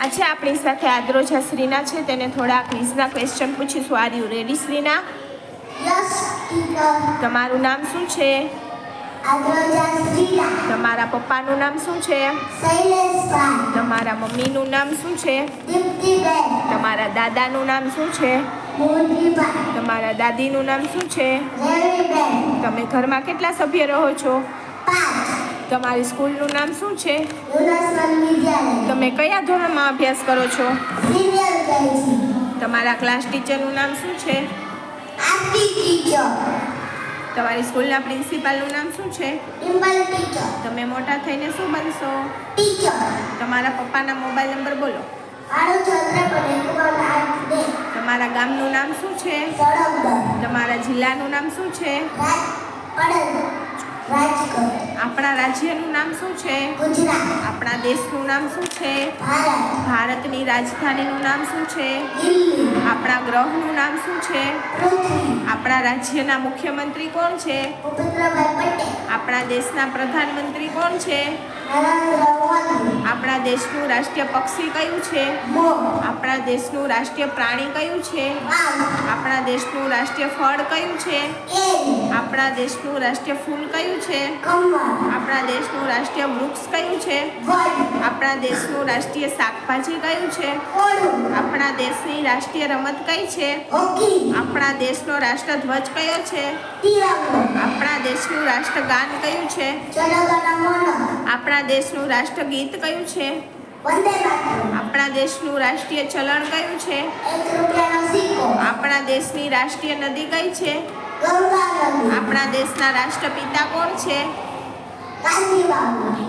આજે આપણી સાથે આદ્રોજા શ્રીના છે, તેને થોડા ક્વિઝના ક્વેશ્ચન પૂછીશું. Are you ready Shreena? Yes teacher. તમારું નામ શું છે? આદ્રોજા શ્રીના. તમારા પપ્પાનું નામ શું છે? શૈલેષભાઈ. તમારા મમ્મીનું નામ શું છે? દીપ્તિબેન. તમારા દાદાનું નામ શું છે? મોદીભાઈ. તમારા દાદીનું નામ શું છે? રેવીબેન. તમે ઘરમાં કેટલા સભ્ય રહો છો? 5. તમારી સ્કૂલનું નામ શું છે? યુનસવલ વિદ્યાલય. તમે કયા ધોરણમાં અભ્યાસ કરો છો? Senior KG. તમારા ક્લાસ ટીચરનું નામ શું છે? આરતી ટીચર. તમારી સ્કૂલના પ્રિન્સિપાલનું નામ શું છે? ડિમ્પલ ટીચર. તમે મોટા થઈને શું બનશો? ટીચર. તમારા પપ્પાના મોબાઈલ નંબર બોલો. 8 તમારા ગામનું નામ શું છે? સળગદર. તમારા જિલ્લાનું નામ શું છે? રાજકોટ. આપણા રાજ્યનું નામ શું છે? ગુજરાત. આપણા દેશનું નામ શું છે? ભારત. ભારતની રાજધાનીનું નામ શું છે? દિલ્હી. આપણા ગ્રહનું નામ શું છે? પૃથ્વી. આપણા રાજ્યના મુખ્યમંત્રી કોણ છે? ભૂપેન્દ્રભાઈ પટેલ. આપણા દેશના પ્રધાનમંત્રી કોણ છે? નરેન્દ્ર મોદી. આપણા દેશનું રાષ્ટ્રીય પક્ષી કયું છે? મોર. આપણા દેશનું રાષ્ટ્રીય પ્રાણી કયું છે? વાઘ. આપણા દેશનું રાષ્ટ્રીય ફળ કયું છે? કેરી. આપણા દેશનું રાષ્ટ્રીય ફૂલ કયું છે? કમળ. આપણા દેશનું રાષ્ટ્રીય વૃક્ષ કયું છે? વડ. આપણા દેશનું રાષ્ટ્રીય શાકભાજી કયું છે? કોળું. આપણા દેશની રાષ્ટ્રીય રમત કઈ છે? હોકી. આપણા દેશનો રાષ્ટ્રધ્વજ કયો છે? તિરંગો. આપણા દેશનું રાષ્ટ્રગાન કયું છે? જનગણ મન. આપણા દેશનું રાષ્ટ્રગીત કયું છે? વંદે માતરમ. આપણા દેશનું રાષ્ટ્રીય ચલણ કયું છે? 1 રૂપિયાનો સિક્કો. આપણા દેશની રાષ્ટ્રીય નદી કઈ છે? ગંગા નદી. આપણા દેશના રાષ્ટ્રપિતા કોણ છે? ગાંધી બાપુ.